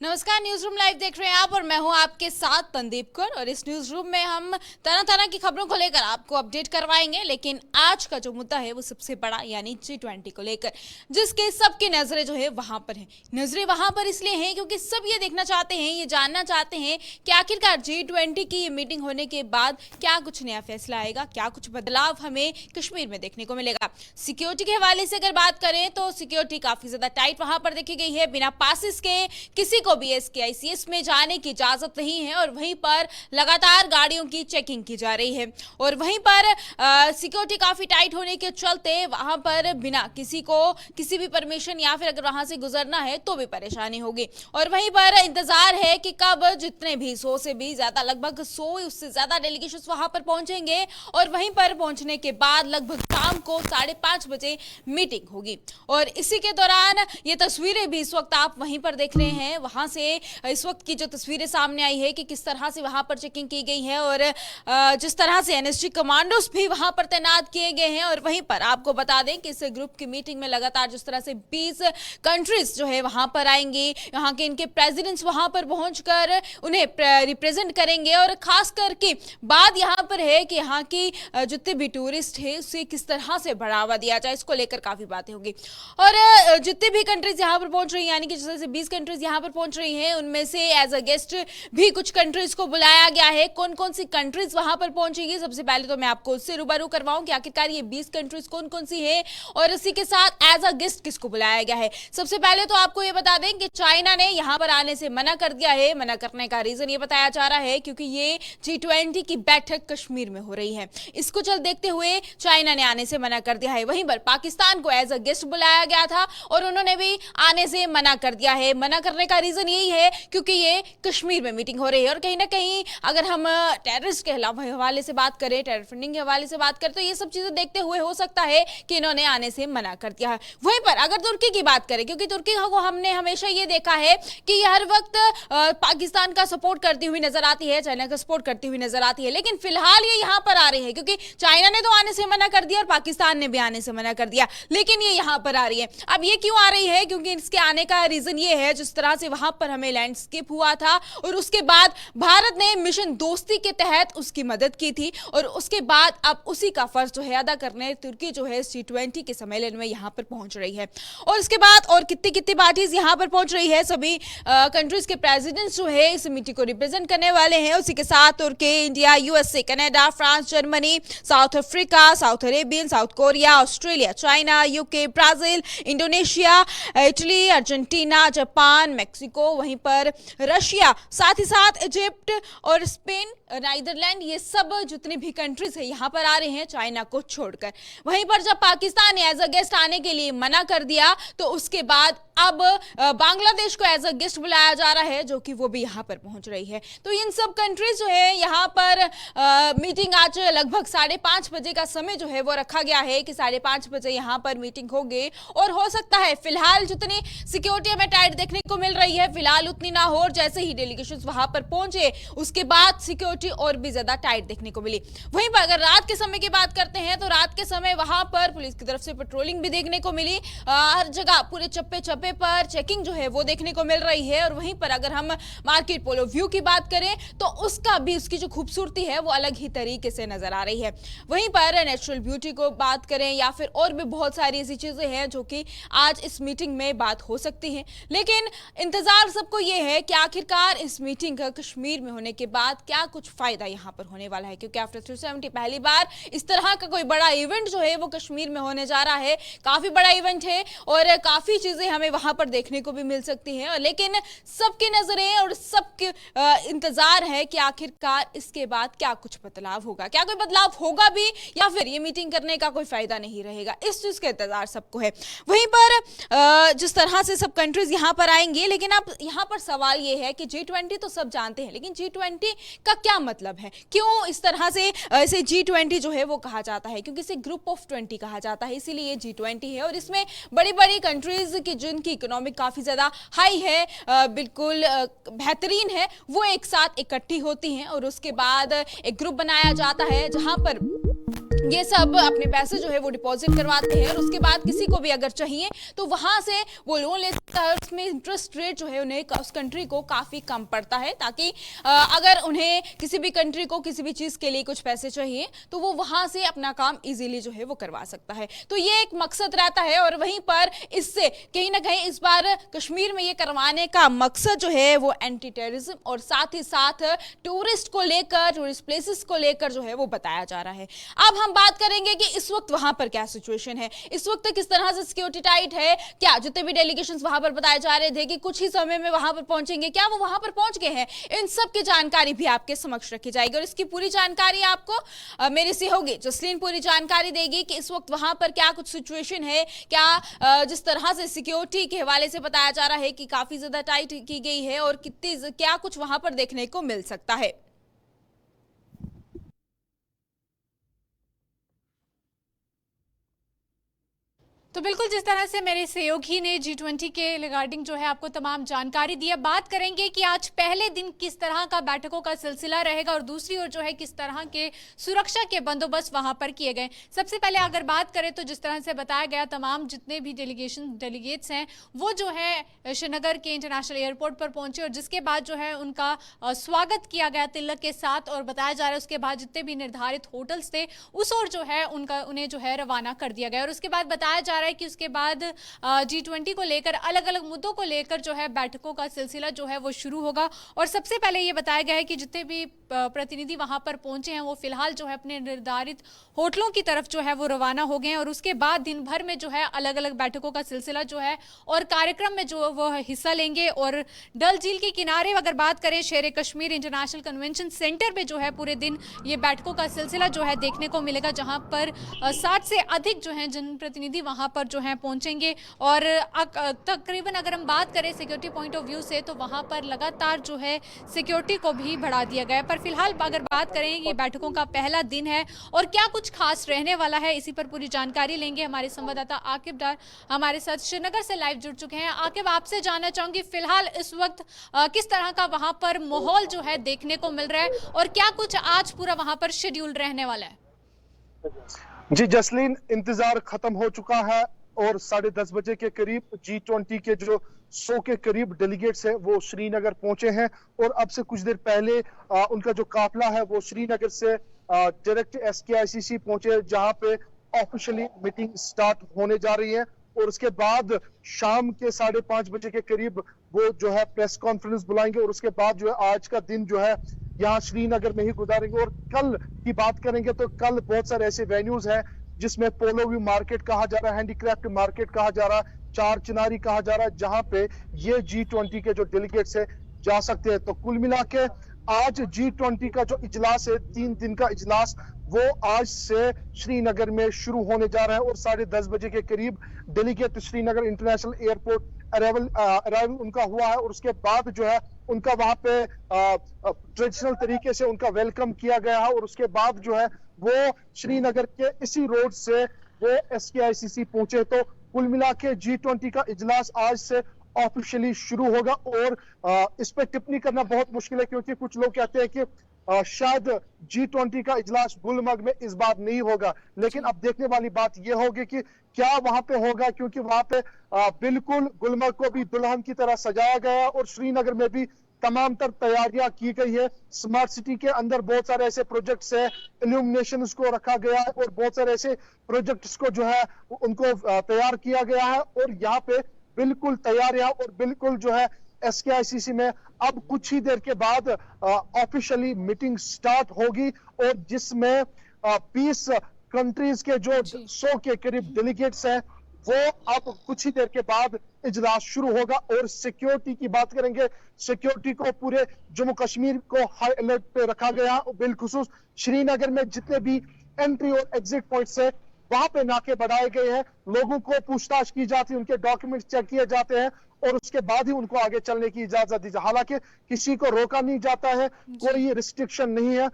नमस्कार, news room live देख रहे हैं आप और मैं हूं आपके साथ तंदीप कौर। और इस न्यूज रूम में हम तरह तरह की खबरों को लेकर आपको अपडेट करवाएंगे। लेकिन आज का जो मुद्दा है वो सबसे बड़ा यानी G20 को लेकर, जिसके सबकी नजरें जो है वहां पर हैं। नजरें वहां पर इसलिए हैं क्योंकि सब ये देखना चाहते हैं, ये जानना चाहते हैं कि आखिरकार G20 की ये मीटिंग होने के बाद क्या कुछ नया फैसला आएगा, क्या कुछ बदलाव हमें कश्मीर में देखने को मिलेगा। सिक्योरिटी के हवाले से अगर बात करें तो सिक्योरिटी काफी ज्यादा टाइट वहां पर देखी गई है। बिना पासिस के किसी को भी SKICS में जाने की इजाजत नहीं है और वहीं पर लगातार गाड़ियों की चेकिंग की जा रही है। और वहीं पर सिक्योरिटी काफी टाइट होने के चलते वहां पर बिना किसी को किसी भी परमिशन या फिर अगर वहां से गुजरना है तो भी परेशानी होगी। और वहीं पर इंतजार है कि कब जितने भी 100 से भी ज्यादा, लगभग 100 उससे ज्यादा डेलीगेशन वहां पर पहुंचेंगे और वहीं पर पहुंचने के बाद लगभग शाम को 5:30 बजे मीटिंग होगी। और इसी के दौरान ये तस्वीरें भी इस वक्त आप वहीं पर देख रहे हैं। वहां से इस वक्त की जो तस्वीरें सामने आई है कि किस तरह से वहां पर चेकिंग की गई है और जिस तरह से NSG कमांडोज भी वहां पर तैनात किए गए हैं। और वहीं पर आपको बता दें कि इस ग्रुप की मीटिंग में लगातार जिस तरह से 20 कंट्रीज जो है वहां पर आएंगी, यहाँ के इनके प्रेसिडेंट्स वहां पर पहुंचकर उन्हें रिप्रेजेंट करेंगे। और खास करके बात यहाँ पर है कि यहाँ की जितने भी टूरिस्ट है उसे किस तरह से बढ़ावा दिया जाए, इसको लेकर काफी बातें होंगी। और जितने भी कंट्रीज यहाँ पर पहुंच रही है, यानी कि जिस तरह से 20 कंट्रीज यहाँ पर पहुंच रही हैं, उनमें से एज अ गेस्ट भी कुछ कंट्रीज को बुलाया गया है। कौन कौन सी कंट्रीज वहां पर पहुंचेगी, सबसे पहले तो मैं आपको उससे रूबरू करवाऊं कि आखिरकार ये 20 कंट्रीज कौन कौन सी है और इसी के साथ एज अ गेस्ट किसको बुलाया गया है। सबसे पहले तो आपको ये बता दें कि चाइना ने यहां पर आने से मना कर दिया है। मना करने का रीजन ये बताया जा रहा है क्योंकि ये G20 की बैठक कश्मीर में हो रही है, इसको चल देखते हुए चाइना ने आने से मना कर दिया है। वहीं पर पाकिस्तान को एज अ गेस्ट बुलाया गया था और उन्होंने भी आने से मना कर दिया है। मना करने का रीजन यही है क्योंकि ये कश्मीर में मीटिंग हो रही है। और कहीं ना कहीं अगर हम टेररिस्ट के हवाले से बात करें, टेरर फंडिंग के हवाले से बात करें, तो ये सब चीजें देखते हुए हो सकता है कि इन्होंने आने से मना कर दिया है। वहीं पर अगर तुर्की की बात करें, क्योंकि तुर्की को हमने हमेशा ये देखा है कि ये हर वक्त पाकिस्तान का सपोर्ट करती हुई नजर आती है, चाइना का सपोर्ट करती हुई नजर आती है। लेकिन फिलहाल ये यहाँ पर आ रही है क्योंकि चाइना ने तो आने से मना कर दिया और पाकिस्तान ने भी आने से मना कर दिया, लेकिन ये यहाँ पर आ रही है। अब ये क्यों आ रही है? क्योंकि इसके आने का रीजन ये है, जिस तरह से वहां पर हमें लैंडस्केप हुआ था और उसके बाद भारत ने मिशन दोस्ती के तहत उसकी मदद की थी और उसके बाद अब उसी का फर्ज जो है अदा करने तुर्की जो है G20 के सम्मेलन में यहां पर पहुंच रही है। और इसके बाद और कितनी कितनी पार्टीज यहां पर पहुंच रही है, सभी कंट्रीज के प्रेसिडेंट्स जो है इस मीटिंग को रिप्रेजेंट करने वाले हैं। उसी के साथ तुर्की, India, USA, Canada, France, Germany, South Africa, South Arabian, South Korea, Australia, China, UK, Brazil, Indonesia, Italy, Argentina, Japan, Mexico, वहीं पर रशिया, साथ ही साथ इजिप्ट और स्पेन, नीदरलैंड, ये सब जितने भी कंट्रीज है यहाँ पर आ रहे हैं चाइना को छोड़कर। वहीं पर जब पाकिस्तान ने एज अ गेस्ट आने के लिए मना कर दिया तो उसके बाद अब बांग्लादेश को एज अ गेस्ट बुलाया जा रहा है, जो कि वो भी यहाँ पर पहुंच रही है। तो इन सब कंट्रीज जो है यहाँ पर मीटिंग आज लगभग 5:30 बजे का समय जो है वो रखा गया है कि 5:30 बजे यहाँ पर मीटिंग होगी। और हो सकता है फिलहाल जितनी सिक्योरिटी हमें टाइट देखने को मिल रही है फिलहाल उतनी ना हो, और जैसे ही डेलीगेशन वहां पर पहुंचे उसके बाद सिक्योरिटी और भी ज्यादा टाइट देखने को मिली। वहीं पर अगर रात के समय की बात करते हैं तो रात के समय वहां पर पुलिस की तरफ से पेट्रोलिंग भी देखने को मिली। हर जगह पूरे चप्पे चप्पे पर चेकिंग जो है वो देखने को मिल रही है। और वहीं पर अगर हम मार्केट पोलो व्यू की बात करें तो उसका भी, उसकी जो खूबसूरती है वो अलग ही तरीके से नजर आ रही है। वहीं पर नेचुरल ब्यूटी को बात करें या फिर और भी बहुत सारी ऐसी चीजें हैं जो कि आज इस मीटिंग में बात हो सकती है। लेकिन इंतजार सबको ये है कि आखिरकार इस मीटिंग का कश्मीर में होने के बाद क्या कुछ फायदा यहाँ पर होने वाला है, क्योंकि आफ्टर 370 पहली बार इस तरह का कोई बड़ा इवेंट जो है वो कश्मीर में होने जा रहा है। काफी बड़ा इवेंट है और काफी चीजें हमें वहां पर देखने को भी मिल सकती हैं। लेकिन सबकी नजरें और सबके इंतजार है कि आखिरकार इसके बाद क्या कुछ बदलाव होगा, क्या कोई बदलाव होगा भी या फिर ये मीटिंग करने का कोई फायदा नहीं रहेगा, इस चीज का इंतजार सबको है। वहीं पर जिस तरह से सब कंट्रीज यहाँ पर आएंगे, लेकिन अब यहाँ पर सवाल ये है कि G20 तो सब जानते हैं, लेकिन G20 का क्या मतलब है, क्यों इस तरह से इसे G20 जो है वो कहा जाता है, क्योंकि इसे ग्रुप ऑफ 20 कहा जाता है, इसीलिए G20 है। और इसमें बड़ी बड़ी कंट्रीज की जिनकी इकोनॉमिक काफी ज्यादा हाई है, बिल्कुल बेहतरीन है, वो एक साथ इकट्ठी होती हैं और उसके बाद एक ग्रुप बनाया जाता है जहां पर ये सब अपने पैसे जो है वो डिपॉजिट करवाते हैं और उसके बाद किसी को भी अगर चाहिए तो वहां से वो लोन ले सकता है। उसमें इंटरेस्ट रेट जो है उन्हें उस कंट्री को काफी कम पड़ता है, ताकि अगर उन्हें किसी भी कंट्री को किसी भी चीज के लिए कुछ पैसे चाहिए तो वो वहां से अपना काम इजीली जो है वो करवा सकता है। तो ये एक मकसद रहता है और वहीं पर इससे कहीं ना कहीं इस बार कश्मीर में ये करवाने का मकसद जो है वो एंटी टेररिज्म और साथ ही साथ टूरिस्ट को लेकर, टूरिस्ट प्लेसेस को लेकर जो है वो बताया जा रहा है। अब हम बात करेंगे कि इस वक्त वहां पर क्या सिचुएशन है, इस वक्त किस तरह से सिक्योरिटी टाइट है, क्या जितने भी डेलीगेशंस वहां पर बताए जा रहे थे कि कुछ ही समय में वहां पर पहुंचेंगे, क्या वो वहां पर पहुंच गए हैं, इन सब की जानकारी भी आपके समक्ष रखी जाएगी। और इसकी पूरी जानकारी आपको मेरी सहयोगी जसलीन पूरी जानकारी देगी कि इस वक्त वहां पर क्या कुछ सिचुएशन है, क्या जिस तरह से सिक्योरिटी के हवाले से बताया जा रहा है कि काफी ज्यादा टाइट की गई है और कितनी क्या कुछ वहां पर देखने को मिल सकता है। तो बिल्कुल जिस तरह से मेरे सहयोगी ने G20 के रिगार्डिंग जो है आपको तमाम जानकारी दी है, बात करेंगे कि आज पहले दिन किस तरह का बैठकों का सिलसिला रहेगा और दूसरी ओर जो है किस तरह के सुरक्षा के बंदोबस्त वहां पर किए गए। सबसे पहले अगर बात करें तो जिस तरह से बताया गया, तमाम जितने भी डेलीगेट्स हैं वो जो है श्रीनगर के इंटरनेशनल एयरपोर्ट पर पहुंचे और जिसके बाद जो है उनका स्वागत किया गया तिलक के साथ और बताया जा रहा है उसके बाद जितने भी निर्धारित होटल्स थे उस ओर जो है उन्हें जो है रवाना कर दिया गया। और उसके बाद बताया जा रहा है कि उसके बाद G20 को लेकर अलग अलग मुद्दों को लेकर जो है बैठकों का सिलसिला जो है वो शुरू होगा। और सबसे पहले ये बताया गया है कि जितने भी प्रतिनिधि वहां पर पहुंचे हैं वो फिलहाल जो है अपने निर्धारित होटलों की तरफ जो है वो रवाना हो गए हैं और उसके बाद दिन भर में जो है अलग अलग बैठकों का सिलसिला जो है और कार्यक्रम में जो वो हिस्सा लेंगे। और डल झील के किनारे अगर बात करें, शेर कश्मीर इंटरनेशनल कन्वेंशन सेंटर में जो है पूरे दिन ये बैठकों का सिलसिला जो है देखने को मिलेगा, जहां पर 60 से अधिक जो है जनप्रतिनिधि वहां पर जो है पहुंचेंगे। और तकरीबन अगर हम बात करें सिक्योरिटी पॉइंट ऑफ व्यू से तो वहां पर लगातार जो है सिक्योरिटी को भी बढ़ा दिया गया है। पर फिलहाल अगर बात करें ये बैठकों का पहला दिन है और क्या कुछ खास रहने वाला है, इसी पर पूरी जानकारी लेंगे। हमारे संवाददाता आकिब डार हमारे साथ श्रीनगर से लाइव जुड़ चुके हैं। आकिब, आपसे जानना चाहूंगी फिलहाल इस वक्त किस तरह का वहां पर माहौल जो है देखने को मिल रहा है और क्या कुछ आज पूरा वहां पर शेड्यूल रहने वाला है? जी जसलीन, इंतजार खत्म हो चुका है और 10:30 बजे के करीब G20 के जो 100 के करीब डेलीगेट्स हैं वो श्रीनगर पहुंचे हैं। और अब से कुछ देर पहले उनका जो काफिला है वो श्रीनगर से डायरेक्ट SKICC पहुंचे, जहां पे ऑफिशियली मीटिंग स्टार्ट होने जा रही है। और उसके बाद शाम के 5:30 बजे के करीब वो जो है प्रेस कॉन्फ्रेंस बुलाएंगे और उसके बाद जो है आज का दिन जो है यहाँ श्रीनगर में ही गुजारेंगे। और कल की बात करेंगे तो कल बहुत सारे ऐसे वेन्यूज हैं जिसमें पोलो व्यू मार्केट कहा जा रहा है, हैंडीक्राफ्ट मार्केट कहा जा रहा है, चार चिनारी कहा जा रहा है, जहां पे ये G20 के जो डेलीगेट्स है जा सकते हैं। तो कुल मिला के आज G20 का जो इजलास है, 3 दिन का इजलास, वो आज से श्रीनगर में शुरू होने जा रहा है। और 10:30 बजे के करीब delegate Srinagar international airport arrival उनका हुआ है और उसके बाद जो है उनका वहां पे ट्रेडिशनल तरीके से उनका वेलकम किया गया है। और उसके बाद जो है वो श्रीनगर के इसी रोड से वो SKICC पहुंचे। तो कुल मिला के G20 का इजलास आज से ऑफिशियली शुरू होगा। और इस पे टिप्पणी करना बहुत मुश्किल है क्योंकि कुछ लोग कहते हैं कि शायद G20 का इजलास गुलमर्ग में इस बार नहीं होगा, लेकिन अब देखने वाली बात यह होगी कि क्या वहां पे होगा, क्योंकि वहां पे बिल्कुल गुलमर्ग को भी दुल्हन की तरह सजाया गया और श्रीनगर में भी तमाम तर तैयारियां की गई है। स्मार्ट सिटी के अंदर बहुत सारे ऐसे प्रोजेक्ट्स है, इल्यूमिनेशन को रखा गया है और बहुत सारे ऐसे प्रोजेक्ट्स को जो है उनको तैयार किया गया है। और यहाँ पे बिल्कुल तैयारियां और बिल्कुल जो है SKICC में अब कुछ ही देर के बाद ऑफिशियली मीटिंग स्टार्ट होगी और जिसमें 20 कंट्रीज के जो 100 के करीब डेलीगेट्स हैं वो अब कुछ ही देर के बाद इजलास शुरू होगा। और सिक्योरिटी की बात करेंगे, सिक्योरिटी को पूरे जम्मू कश्मीर को हाई अलर्ट पे रखा गया। बिलखुसूस श्रीनगर में जितने भी एंट्री और एग्जिट पॉइंट्स है वहां पे नाके बढ़ाए गए हैं, लोगों को पूछताछ की जाती है, उनके डॉक्यूमेंट्स चेक किए जाते हैं और उसके बाद ही उनको आगे चलने की इजाजत दी जाती है। हालांकि किसी को रोका नहीं जाता है, कोई रिस्ट्रिक्शन नहीं है,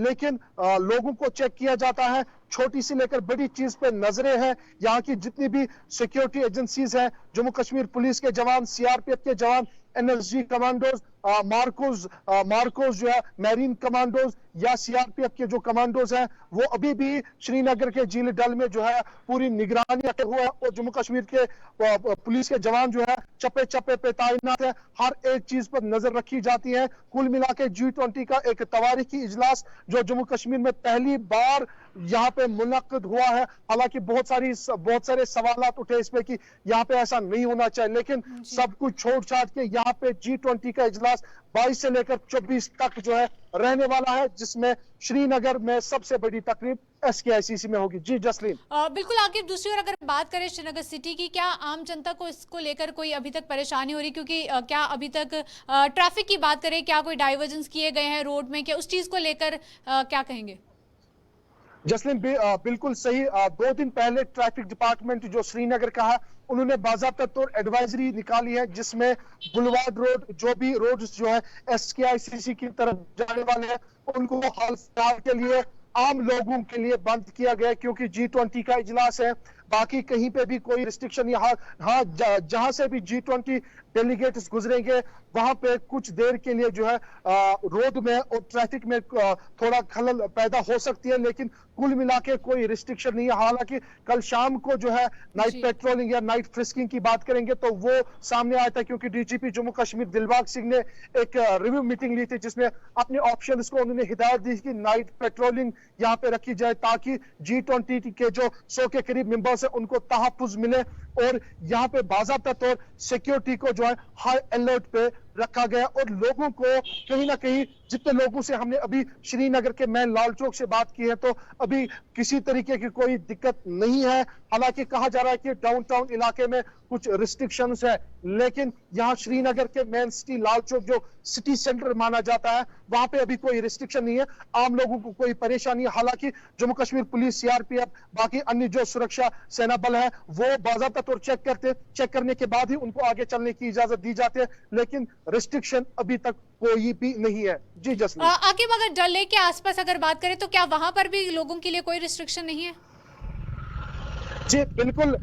लेकिन लोगों को चेक किया जाता है। छोटी सी लेकर बड़ी चीज पे नजरें हैं। यहाँ की जितनी भी सिक्योरिटी एजेंसीज हैं, जम्मू कश्मीर पुलिस के जवान, CRPF के जवान, NSG कमांडोज, मार्कोस जो है मैरीन कमांडोज या सीआरपीएफ के जो कमांडोज हैं वो अभी भी श्रीनगर के झील डल में जो है पूरी निगरानी रखे हुए हैं और जम्मू कश्मीर के पुलिस के जवान जो है चप्पे चप्पे पे तैनात है। हर एक चीज पर नजर रखी जाती है। कुल मिला के G20 का एक तवारीखी इजलास जो जम्मू कश्मीर में पहली बार यहाँ पे मुनक्किद हुआ है। हालांकि बहुत सारे सवालात उठे इस पे कि यहाँ पे ऐसा नहीं होना चाहिए, लेकिन सब कुछ छोड़ छाड़ के यहाँ पे G20 का इजलास 22 से लेकर 24 तक जो है रहने वाला है, जिसमें श्रीनगर में सबसे बड़ी तकरीब SKICC में होगी। जी जसलीन। बिल्कुल आकिब, दूसरी ओर अगर बात करें श्रीनगर सिटी की, क्या आम जनता को इसको लेकर कोई अभी तक परेशानी हो रही, क्योंकि क्या अभी तक ट्रैफिक की बात करें, क्या कोई डाइवर्जन किए गए हैं रोड में, क्या उस चीज को लेकर क्या कहेंगे? जसलीन बिल्कुल सही। 2 दिन पहले ट्रैफिक डिपार्टमेंट जो श्रीनगर का है उन्होंने बाज़ाब्ता तौर एडवाइजरी निकाली है, जिसमें बुलवार्ड रोड जो भी रोड जो है SKICC की तरफ जाने वाले हैं उनको हाल फिलहाल के लिए आम लोगों के लिए बंद किया गया, क्योंकि G20 का इजलास है। बाकी कहीं पे भी कोई रिस्ट्रिक्शन यहाँ जहां से भी G20 डेलीगेट्स गुजरेंगे वहां पे कुछ देर के लिए जो है रोड में और ट्रैफिक में थोड़ा खलल पैदा हो सकती है, लेकिन कुल मिला के कोई रिस्ट्रिक्शन नहीं है। हालांकि कल शाम को जो है नाइट पेट्रोलिंग या नाइट फ्रिस्किंग की बात करेंगे तो वो सामने आया था, क्योंकि DGP जम्मू कश्मीर दिलबाग सिंह ने एक रिव्यू मीटिंग ली थी जिसमें अपने ऑप्शंस को उन्होंने हिदायत दी कि नाइट पेट्रोलिंग यहाँ पे रखी जाए ताकि G20 के जो 100 के करीब मेंबर्स है उनको तहफ्फुज मिले, और यहाँ पे बाज़ाब्ता तौर सिक्योरिटी को जो है हाई अलर्ट पे रखा गया। और लोगों को कहीं ना कहीं, जितने लोगों से हमने अभी श्रीनगर के मेन लाल चौक से बात की है, तो अभी किसी तरीके की कोई दिक्कत नहीं है। हालांकि कहा जा रहा है कि डाउनटाउन इलाके में कुछ रिस्ट्रिक्शंस है, लेकिन यहाँ श्रीनगर के मेन सिटी लाल चौक जो सिटी सेंटर माना जाता है वहां पे अभी कोई रिस्ट्रिक्शन नहीं है, आम लोगों को कोई परेशानी है। हालांकि जम्मू कश्मीर पुलिस, CRPF, बाकी अन्य जो सुरक्षा सेना बल है वो बाज़ाब्ता तौर चेक करने के बाद ही उनको आगे चलने की इजाजत दी जाती है, लेकिन रिस्ट्रिक्शन अभी तक कोई भी नहीं है। जी जसमीन। आकिब, अगर डल लेक के आसपास अगर बात करें तो क्या वहां पर भी लोगों के लिए कोई रिस्ट्रिक्शन नहीं है? जी बिल्कुल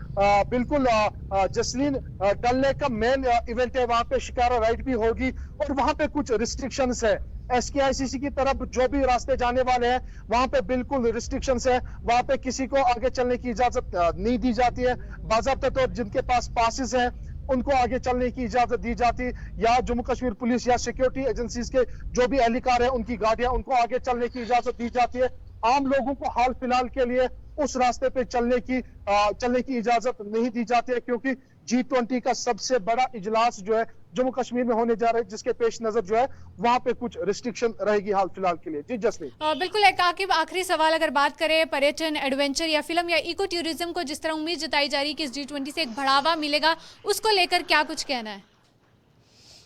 जसलीन, डल लेक का मेन इवेंट है, वहां पे शिकारा राइड भी होगी और वहां पे कुछ रिस्ट्रिक्शंस है। SKICC की तरफ जो भी रास्ते जाने वाले हैं वहां पे बिल्कुल रिस्ट्रिक्शंस है, वहां पे किसी को आगे चलने की इजाजत नहीं दी जाती है। बाज़ाब्ता तौर जिनके पास पासेस हैं उनको आगे चलने की इजाजत दी जाती है, या जम्मू कश्मीर पुलिस या सिक्योरिटी एजेंसीज के जो भी एहलकार है उनकी गाड़ियां, उनको आगे चलने की इजाजत दी जाती है। आम लोगों को हाल फिलहाल के लिए उस रास्ते पे चलने की इजाजत नहीं दी जाती है, क्योंकि G20 का सबसे बड़ा इजलास जो है जम्मू कश्मीर में होने जा रहा है, जिसके पेश नजर जो है वहां पे कुछ रिस्ट्रिक्शन रहेगी हाल फिलहाल के लिए। जी जसमीन। बिल्कुल एक आकिब, आखिरी सवाल अगर बात करें पर्यटन, एडवेंचर या फिल्म या इको टूरिज्म को जिस तरह उम्मीद जताई जा रही है कि इस G20 से एक बढ़ावा मिलेगा, उसको लेकर क्या कुछ कहना है?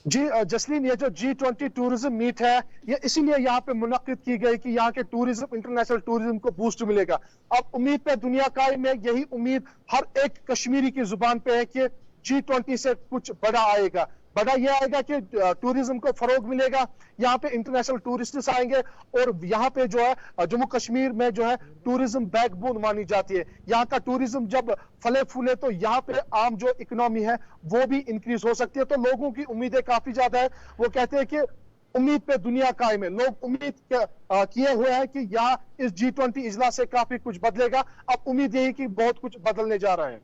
जी जसलीन, ये जो G20 टूरिज्म मीट है ये इसीलिए यहाँ पे मुनक्किद की गई कि यहाँ के टूरिज्म, इंटरनेशनल टूरिज्म को बूस्ट मिलेगा। अब उम्मीद पे दुनिया का में यही उम्मीद हर एक कश्मीरी की जुबान पे है कि G20 से कुछ बड़ा आएगा। बड़ा ये आएगा कि टूरिज्म को फरोग मिलेगा, यहाँ पे इंटरनेशनल टूरिस्ट्स आएंगे, और यहाँ पे जो है जम्मू कश्मीर में जो है टूरिज्म बैकबोन मानी जाती है। यहाँ का टूरिज्म जब फले फूले तो यहाँ पे आम जो इकोनॉमी है वो भी इंक्रीज हो सकती है। तो लोगों की उम्मीदें काफी ज्यादा है। वो कहते हैं कि उम्मीद पे दुनिया कायम है। लोग उम्मीद किए हुए हैं कि यहाँ इस G20 इजलास से काफी कुछ बदलेगा। अब उम्मीद यही कि बहुत कुछ बदलने जा रहा है।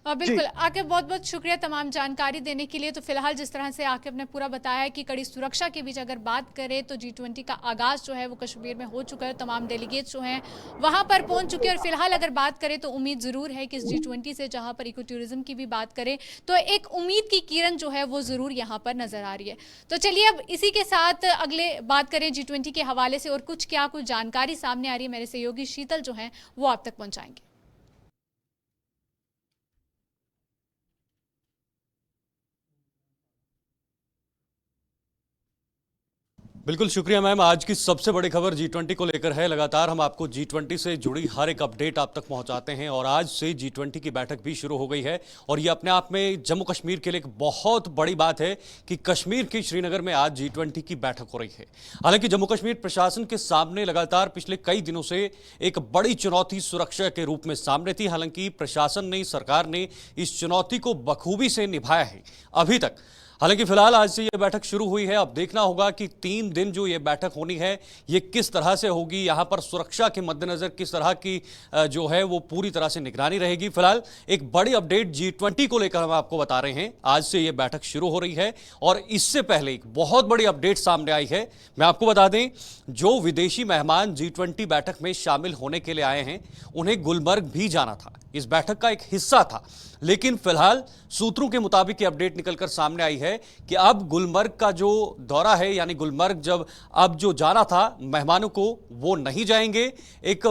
बिल्कुल आकिब, बहुत बहुत शुक्रिया तमाम जानकारी देने के लिए। तो फिलहाल जिस तरह से आकिब ने पूरा बताया है कि कड़ी सुरक्षा के बीच अगर बात करें तो G20 का आगाज जो है वो कश्मीर में हो चुका है, तमाम डेलीगेट्स जो हैं वहां पर पहुंच चुके हैं। और फिलहाल अगर बात करें तो उम्मीद जरूर है कि इस G20 से, जहां पर इको टूरिज्म की भी बात करें तो एक उम्मीद की किरण जो है वो जरूर यहाँ पर नजर आ रही है। तो चलिए अब इसी के साथ अगले बात करें G20 के हवाले से, और कुछ जानकारी सामने आ रही है, मेरे सहयोगी शीतल जो है वो आप तक पहुंचाएंगे। बिल्कुल शुक्रिया मैम। आज की सबसे बड़ी खबर G20 को लेकर है। लगातार हम आपको G20 से जुड़ी हर एक अपडेट आप तक पहुंचाते हैं, और आज से G20 की बैठक भी शुरू हो गई है। और ये अपने आप में जम्मू कश्मीर के लिए एक बहुत बड़ी बात है कि कश्मीर के श्रीनगर में आज G20 की बैठक हो रही है। हालांकि जम्मू कश्मीर प्रशासन के सामने लगातार पिछले कई दिनों से एक बड़ी चुनौती सुरक्षा के रूप में सामने थी। हालांकि प्रशासन ने, सरकार ने इस चुनौती को बखूबी से निभाया है। अभी तक हालांकि फिलहाल आज से ये बैठक शुरू हुई है। अब देखना होगा कि 3 दिन जो ये बैठक होनी है ये किस तरह से होगी, यहां पर सुरक्षा के मद्देनजर किस तरह की जो है वो पूरी तरह से निगरानी रहेगी। फिलहाल एक बड़ी अपडेट G20 को लेकर हम आपको बता रहे हैं। आज से ये बैठक शुरू हो रही है और इससे पहले एक बहुत बड़ी अपडेट सामने आई है। मैं आपको बता दें, जो विदेशी मेहमान G20 बैठक में शामिल होने के लिए आए हैं उन्हें गुलमर्ग भी जाना था, इस बैठक का एक हिस्सा था। लेकिन फिलहाल सूत्रों के मुताबिक ये अपडेट निकलकर सामने आई है कि अब गुलमर्ग का जो दौरा है, यानी गुलमर्ग जब अब जो जाना था मेहमानों को, वो नहीं जाएंगे। एक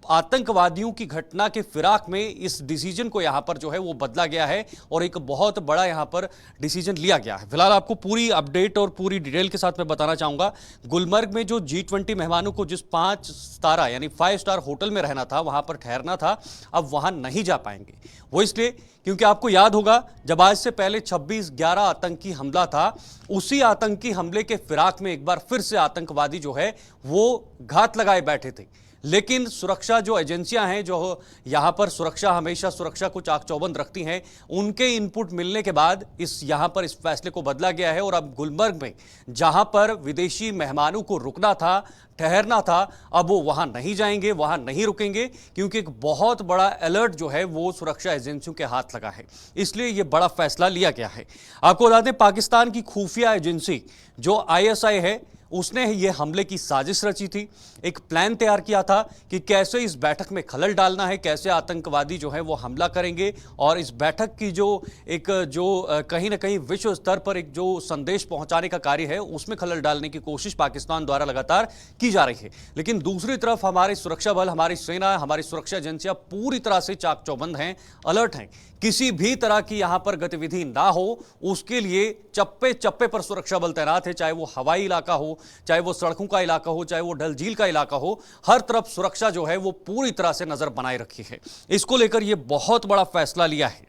आतंकवादियों की घटना के फिराक में इस डिसीजन को यहां पर जो है वो बदला गया है और एक बहुत बड़ा यहां पर डिसीजन लिया गया है। फिलहाल आपको पूरी अपडेट और पूरी डिटेल के साथ मैं बताना चाहूंगा। गुलमर्ग में जो G20 मेहमानों को जिस 5 सितारा यानी 5 स्टार होटल में रहना था, वहां पर ठहरना था, अब वहां नहीं जा पाएंगे। वो इसलिए क्योंकि आपको याद होगा जब आज से पहले 26/11 आतंकी हमला था, उसी आतंकी हमले के फिराक में एक बार फिर से आतंकवादी जो है वो घात लगाए बैठे थे। लेकिन सुरक्षा जो एजेंसियां हैं, जो यहां पर सुरक्षा हमेशा सुरक्षा को चाक चौबंद रखती हैं, उनके इनपुट मिलने के बाद यहां पर इस फैसले को बदला गया है और अब गुलमर्ग में जहां पर विदेशी मेहमानों को रुकना था, ठहरना था, अब वो वहां नहीं जाएंगे, वहां नहीं रुकेंगे, क्योंकि एक बहुत बड़ा अलर्ट जो है वो सुरक्षा एजेंसियों के हाथ लगा है। इसलिए यह बड़ा फैसला लिया गया है। आपको बता दें, पाकिस्तान की खुफिया एजेंसी जो ISI है, उसने यह हमले की साजिश रची थी। एक प्लान तैयार किया था कि कैसे इस बैठक में खलल डालना है, कैसे आतंकवादी जो है वो हमला करेंगे और इस बैठक की जो कहीं ना कहीं विश्व स्तर पर एक जो संदेश पहुंचाने का कार्य है, उसमें खलल डालने की कोशिश पाकिस्तान द्वारा लगातार की जा रही है। लेकिन दूसरी तरफ हमारे सुरक्षा बल, हमारी सेना, हमारी सुरक्षा एजेंसियां पूरी तरह से चाक चौबंद हैं, अलर्ट हैं। किसी भी तरह की यहां पर गतिविधि ना हो, उसके लिए चप्पे चप्पे पर सुरक्षा बल तैनात है, चाहे वो हवाई इलाका हो, चाहे वो सड़कों का इलाका हो, चाहे वो डल झील का इलाका हो, हर तरफ सुरक्षा जो है वो पूरी तरह से नजर बनाए रखी है। इसको लेकर यह बहुत बड़ा फैसला लिया है।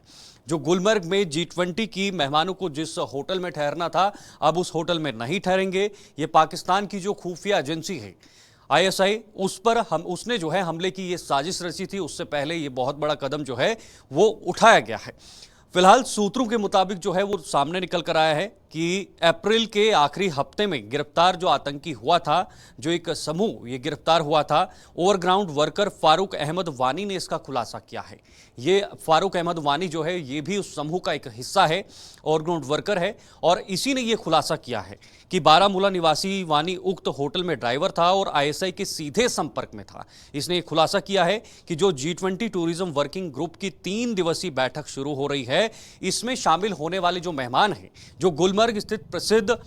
जो गुलमर्ग में G20 की मेहमानों को जिस होटल में ठहरना था, अब उस होटल में नहीं ठहरेंगे। ये पाकिस्तान की जो खुफिया एजेंसी है ISI, उस पर उसने जो है हमले की ये साजिश रची थी। उससे पहले ये बहुत बड़ा कदम जो है वो उठाया गया है। फिलहाल सूत्रों के मुताबिक जो है वो सामने निकल कर आया है कि अप्रैल के आखिरी हफ्ते में गिरफ्तार जो आतंकी हुआ था, जो एक समूह ये गिरफ्तार हुआ था, ओवरग्राउंड वर्कर फारूक अहमद वानी ने इसका खुलासा किया है। ये फारूक अहमद वानी जो है ये भी उस समूह का एक हिस्सा है, ओवरग्राउंड वर्कर है, और इसी ने ये खुलासा किया है कि बारामूला निवासी वानी उक्त होटल में ड्राइवर था और ISI के सीधे संपर्क में था। इसने ये खुलासा किया है कि जो G20 टूरिज्म वर्किंग ग्रुप की 3 दिवसीय बैठक शुरू हो रही है, इसमें शामिल होने वाले जो मेहमान हैं, जो गुलमर्ग स्थित प्रसिद्ध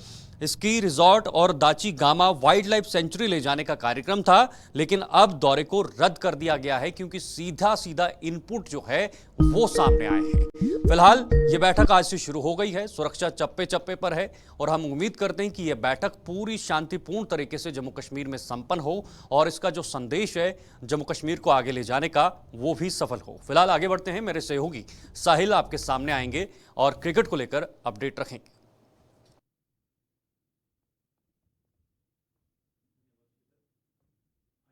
स्की रिजॉर्ट और दाची गामा वाइल्ड लाइफ सेंचुरी ले जाने का कार्यक्रम था, लेकिन अब दौरे को रद्द कर दिया गया है क्योंकि सीधा सीधा इनपुट जो है वो सामने आए हैं। फिलहाल ये बैठक आज से शुरू हो गई है, सुरक्षा चप्पे चप्पे पर है और हम उम्मीद करते हैं कि यह बैठक पूरी शांतिपूर्ण तरीके से जम्मू कश्मीर में संपन्न हो और इसका जो संदेश है जम्मू कश्मीर को आगे ले जाने का, वो भी सफल हो। फिलहाल आगे बढ़ते हैं, मेरे सहयोगी साहिल आपके सामने आएंगे और क्रिकेट को लेकर अपडेट रखेंगे।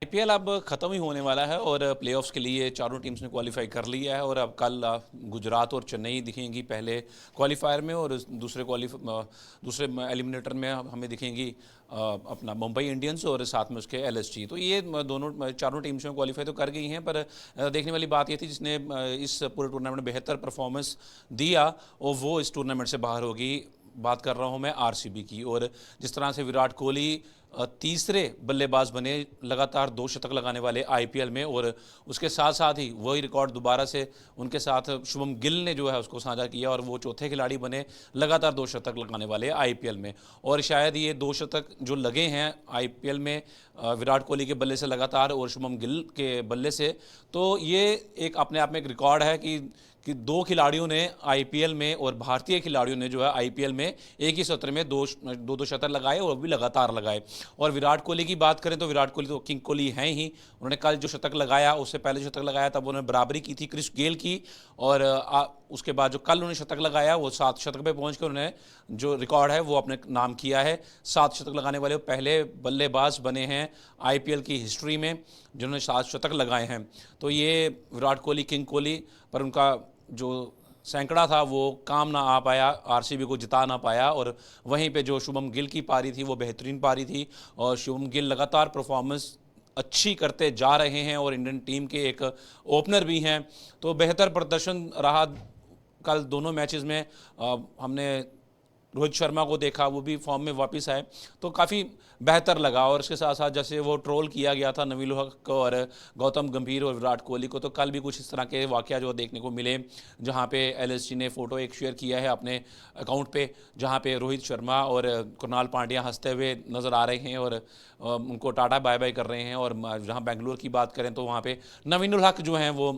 IPL अब ख़त्म ही होने वाला है और प्लेऑफ्स के लिए चारों टीम्स ने क्वालिफाई कर लिया है और अब कल गुजरात और चेन्नई दिखेंगी पहले क्वालिफायर में और दूसरे एलिमिनेटर में हमें दिखेंगी अपना मुंबई इंडियंस और साथ में उसके LSG। तो ये चारों टीम्स में क्वालिफाई तो कर गई हैं, पर देखने वाली बात ये थी जिसने इस पूरे टूर्नामेंट में बेहतर परफॉर्मेंस दिया और वो इस टूर्नामेंट से बाहर होगी। बात कर रहा हूं मैं RCB की। और जिस तरह से विराट कोहली तीसरे बल्लेबाज बने लगातार 2 शतक लगाने वाले IPL में, और उसके साथ साथ ही वही रिकॉर्ड दोबारा से उनके साथ शुभम गिल ने जो है उसको साझा किया और वो चौथे खिलाड़ी बने लगातार 2 शतक लगाने वाले IPL में। और शायद ये 2 शतक जो लगे हैं IPL में विराट कोहली के बल्ले से लगातार और शुभम गिल के बल्ले से, तो ये एक अपने आप में एक रिकॉर्ड है कि 2 खिलाड़ियों ने IPL में और भारतीय खिलाड़ियों ने जो है IPL में एक ही सत्र में 2 शतक लगाए और भी लगातार लगाए। और विराट कोहली की बात करें तो विराट कोहली तो किंग कोहली हैं ही। उन्होंने कल जो शतक लगाया, उससे पहले शतक लगाया तब उन्होंने बराबरी की थी क्रिस गेल की, और उसके बाद जो कल उन्होंने शतक लगाया वो 7 शतक पे पहुंच कर उन्होंने जो रिकॉर्ड है वो अपने नाम किया है। 7 शतक लगाने वाले पहले बल्लेबाज बने हैं IPL की हिस्ट्री में जिन्होंने 7 शतक लगाए हैं। तो ये विराट कोहली किंग कोहली, पर उनका जो सैकड़ा था वो काम ना आ पाया, आरसीबी को जिता ना पाया। और वहीं पे जो शुभम गिल की पारी थी वो बेहतरीन पारी थी और शुभम गिल लगातार परफॉर्मेंस अच्छी करते जा रहे हैं और इंडियन टीम के एक ओपनर भी हैं, तो बेहतर प्रदर्शन रहा कल दोनों मैचेस में। हमने रोहित शर्मा को देखा, वो भी फॉर्म में वापस आए, तो काफ़ी बेहतर लगा। और इसके साथ साथ जैसे वो ट्रोल किया गया था नवीन उल हक को और गौतम गंभीर और विराट कोहली को, तो कल भी कुछ इस तरह के वाक़या जो देखने को मिले, जहां पे एलएसजी ने फ़ोटो एक शेयर किया है अपने अकाउंट पे, जहां पे रोहित शर्मा और कृणाल पांड्या हंसते हुए नज़र आ रहे हैं और उनको टाटा बाय बाय कर रहे हैं। और जहाँ बेंगलुरु की बात करें तो वहाँ पर नवीन उल हक जो हैं वो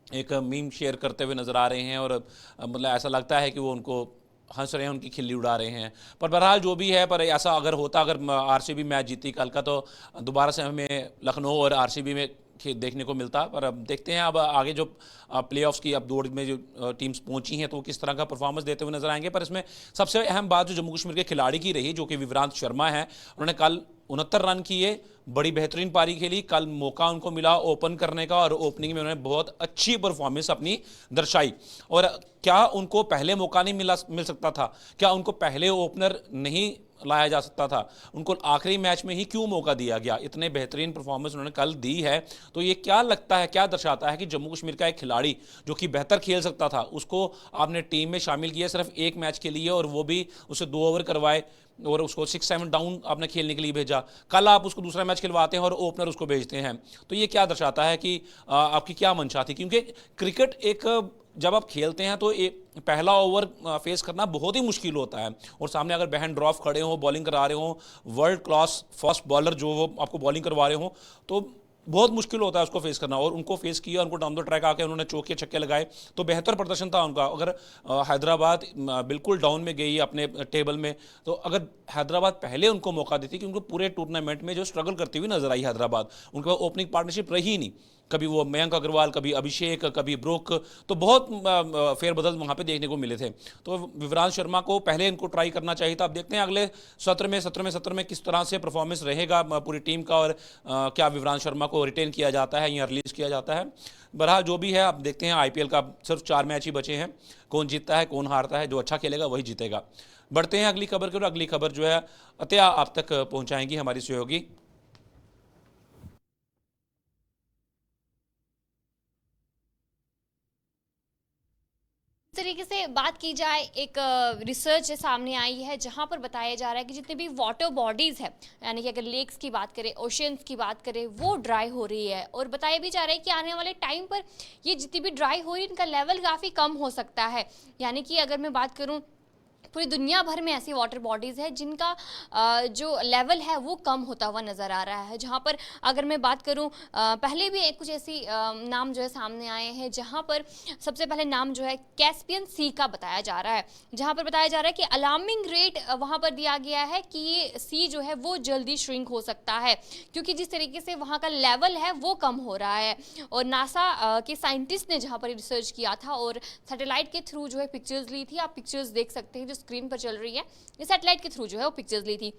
एक मीम शेयर करते हुए नज़र आ रहे हैं और मतलब ऐसा लगता है कि वो उनको हंस रहे हैं, उनकी खिल्ली उड़ा रहे हैं। पर बहरहाल जो भी है, पर ऐसा अगर होता, अगर आरसीबी मैच जीती कल का, तो दोबारा से हमें लखनऊ और आरसीबी में देखने को मिलता। पर अब देखते हैं अब आगे जो प्लेऑफ्स की अब दौड़ में जो टीम्स पहुंची हैं तो वो किस तरह का परफॉर्मेंस देते हुए नजर आएंगे। पर इसमें सबसे अहम बात जो जम्मू कश्मीर के खिलाड़ी की रही, जो कि विवरांत शर्मा है, उन्होंने कल 69 रन किए, बड़ी बेहतरीन पारी खेली। कल मौका उनको मिला ओपन करने का और ओपनिंग में उन्होंने बहुत अच्छी परफॉर्मेंस अपनी दर्शाई। और क्या उनको पहले मौका नहीं मिल सकता था? क्या उनको पहले ओपनर नहीं लाया जा सकता था? उनको आखिरी मैच में ही क्यों मौका दिया गया? इतने बेहतरीन परफॉर्मेंस उन्होंने कल दी है, तो ये क्या लगता है, क्या दर्शाता है कि जम्मू कश्मीर का एक खिलाड़ी जो कि बेहतर खेल सकता था, उसको आपने टीम में शामिल किया सिर्फ एक मैच के लिए, और वो भी उसे 2 ओवर करवाए और उसको 6-7 डाउन आपने खेलने के लिए भेजा। कल आप उसको दूसरा मैच खिलवाते हैं और ओपनर उसको भेजते हैं, तो ये क्या दर्शाता है कि आपकी क्या मंशा थी? क्योंकि क्रिकेट एक जब आप खेलते हैं तो एक पहला ओवर फेस करना बहुत ही मुश्किल होता है, और सामने अगर बैहन ड्रॉफ खड़े हो, बॉलिंग करा रहे हो, वर्ल्ड क्लास फास्ट बॉलर जो वो आपको बॉलिंग करवा रहे हो, तो बहुत मुश्किल होता है उसको फेस करना। और उनको फेस किया, उनको डाउन द ट्रैक आके उन्होंने चौके छक्के लगाए, तो बेहतर प्रदर्शन था उनका। अगर हैदराबाद बिल्कुल डाउन में गई अपने टेबल में, तो अगर हैदराबाद पहले उनको मौका देती, क्योंकि पूरे टूर्नामेंट में जो स्ट्रगल करती हुई नजर आई हैदराबाद, उनके पास ओपनिंग पार्टनरशिप रही नहीं, कभी वो मयंक अग्रवाल, कभी अभिषेक, कभी ब्रोक, तो बहुत फेरबदल वहाँ पे देखने को मिले थे। तो विवरांत शर्मा को पहले इनको ट्राई करना चाहिए था। अब देखते हैं अगले सत्र में किस तरह से परफॉर्मेंस रहेगा पूरी टीम का, और क्या विवरांत शर्मा को रिटेन किया जाता है या रिलीज़ किया जाता है। बहरहाल जो भी है, अब देखते हैं। आईपीएल का सिर्फ 4 मैच ही बचे हैं, कौन जीतता है कौन हारता है, जो अच्छा खेलेगा वही जीतेगा। बढ़ते हैं अगली खबर की ओर। अगली खबर जो है अत्या आप तक पहुँचाएंगी हमारी सहयोगी। इस तरीके से बात की जाए, एक रिसर्च सामने आई है जहां पर बताया जा रहा है कि जितने भी वाटर बॉडीज है, यानी कि अगर लेक्स की बात करें, ओशियंस की बात करें, वो ड्राई हो रही है। और बताया भी जा रहा है कि आने वाले टाइम पर ये जितनी भी ड्राई हो रही है, इनका लेवल काफ़ी कम हो सकता है। यानी कि अगर मैं बात करूँ, पूरी दुनिया भर में ऐसी वाटर बॉडीज़ है जिनका जो लेवल है वो कम होता हुआ नज़र आ रहा है। जहाँ पर अगर मैं बात करूँ, पहले भी कुछ ऐसी नाम जो है सामने आए हैं, जहाँ पर सबसे पहले नाम जो है कैस्पियन सी का बताया जा रहा है, जहाँ पर बताया जा रहा है कि अलार्मिंग रेट वहाँ पर दिया गया है कि ये सी जो है वो जल्दी श्रिंक हो सकता है, क्योंकि जिस तरीके से वहाँ का लेवल है वो कम हो रहा है। और नासा के साइंटिस्ट ने जहाँ पर रिसर्च किया था और सैटेलाइट के थ्रू जो है पिक्चर्स ली थी, आप पिक्चर्स देख सकते हैं जो स्क्रीन पर चल रही है, ये सैटेलाइट के थ्रू जो है वो पिक्चर्स ली थी।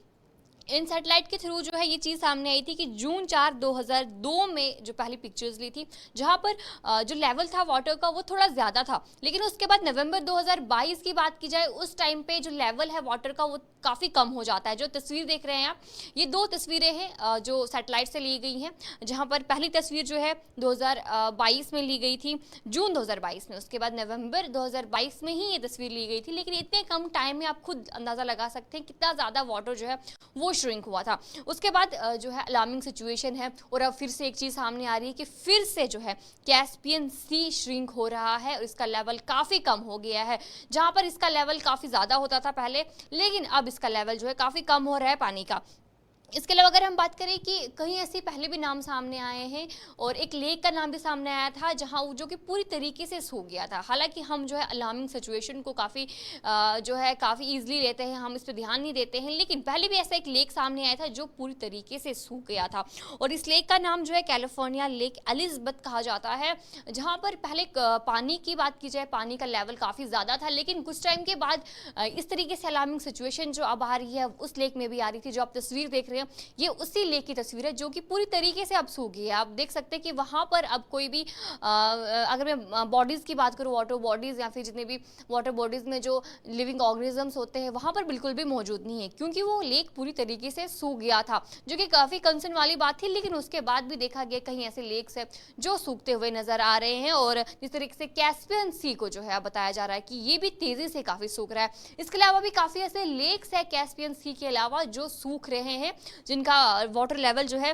इन सैटेलाइट के थ्रू जो है ये चीज़ सामने आई थी कि जून 4, 2002 में जो पहली पिक्चर्स ली थी, जहाँ पर जो लेवल था वाटर का वो थोड़ा ज़्यादा था। लेकिन उसके बाद नवंबर 2022 की बात की जाए, उस टाइम पे जो लेवल है वाटर का वो काफ़ी कम हो जाता है। जो तस्वीर देख रहे हैं आप, ये 2 तस्वीरें हैं जो सैटेलाइट से ली गई हैं, जहाँ पर पहली तस्वीर जो है 2022 में ली गई थी, जून 2022 में। उसके बाद नवंबर 2022 में ही ये तस्वीर ली गई थी। लेकिन इतने कम टाइम में आप खुद अंदाज़ा लगा सकते हैं कितना ज़्यादा वाटर जो है वो श्रिंक हुआ था। उसके बाद जो है अलार्मिंग सिचुएशन है, और अब फिर से एक चीज़ सामने आ रही है कि फिर से जो है कैस्पियन सी श्रिंक हो रहा है और इसका लेवल काफ़ी कम हो गया है। जहाँ पर इसका लेवल काफ़ी ज़्यादा होता था पहले, लेकिन अब इसका लेवल जो है काफ़ी कम हो रहा है पानी का। इसके अलावा अगर हम बात करें कि कहीं ऐसे पहले भी नाम सामने आए हैं, और एक लेक का नाम भी सामने आया था जहां जो कि पूरी तरीके से सूख गया था। हालांकि हम जो है अलार्मिंग सिचुएशन को काफ़ी जो है काफ़ी ईजिली लेते हैं, हम इस पर ध्यान नहीं देते हैं, लेकिन पहले भी ऐसा एक लेक सामने आया था जो पूरी तरीके से सूख गया था। और इस लेक का नाम जो है कैलिफोर्निया लेक एलिज़ाबेथ कहा जाता है, जहाँ पर पहले पानी की बात की जाए, पानी का लेवल काफ़ी ज़्यादा था, लेकिन कुछ टाइम के बाद इस तरीके से अलार्मिंग सिचुएशन जो अब आ रही है उस लेक में भी आ रही थी। जो आप तस्वीर देख रहे हैं हैं ये उसी लेक की तस्वीर है जो कि पूरी तरीके से अब सूख गई है। आप देख सकते हैं कि वहाँ पर अब कोई भी अगर मैं बॉडीज़ की बात करूँ, वाटर बॉडीज़ या फिर जितने भी वाटर बॉडीज़ में जो लिविंग ऑर्गेनिजम्स होते हैं वहाँ पर बिल्कुल भी मौजूद नहीं है, क्योंकि वो लेक पूरी तरीके से सूख गया था, जो कि काफ़ी कंसर्न वाली बात थी। लेकिन उसके बाद भी देखा गया कहीं ऐसे लेक्स है जो सूखते हुए नजर आ रहे हैं, और जिस तरीके से कैस्पियन सी को जो है बताया जा रहा है कि ये भी तेजी से काफ़ी सूख रहा है। इसके अलावा भी काफ़ी ऐसे लेक्स है कैस्पियन सी के अलावा जो सूख रहे हैं, जिनका वाटर लेवल जो है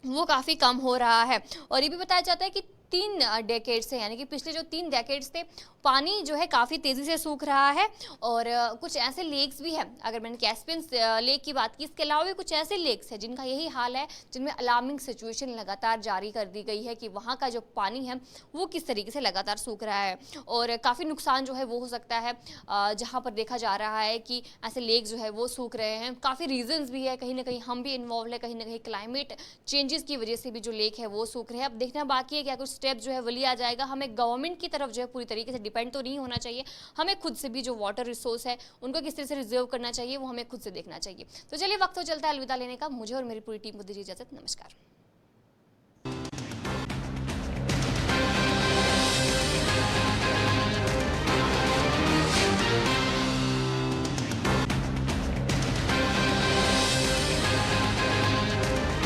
वो काफ़ी कम हो रहा है। और ये भी बताया जाता है कि 3 डेकेड से, यानी कि पिछले जो 3 डेकेड्स थे, पानी जो है काफ़ी तेज़ी से सूख रहा है। और कुछ ऐसे लेक्स भी हैं, अगर मैंने कैस्पियन लेक की बात की, इसके अलावा भी कुछ ऐसे लेक्स हैं जिनका यही हाल है, जिनमें अलार्मिंग सिचुएशन लगातार जारी कर दी गई है कि वहाँ का जो पानी है वो किस तरीके से लगातार सूख रहा है, और काफ़ी नुकसान जो है वो हो सकता है। जहाँ पर देखा जा रहा है कि ऐसे लेक जो है वो सूख रहे हैं, काफ़ी रीजंस भी है, कहीं ना कहीं हम भी इन्वॉल्व है, कहीं ना कहीं क्लाइमेट चेंजेस की वजह से भी जो लेक है वो सूख रहे हैं। अब देखना बाकी है क्या कुछ स्टेप जो है वो लिया जाएगा। हमें गवर्नमेंट की तरफ जो है पूरी तरीके से डिपेंड तो नहीं होना चाहिए, हमें खुद से भी जो वाटर रिसोर्स है उनको किस तरह से रिजर्व करना चाहिए वो हमें खुद से देखना चाहिए। तो चलिए वक्त हो चलता है अलविदा लेने का। मुझे और मेरी पूरी टीम को दीजिए इजाजत। नमस्कार।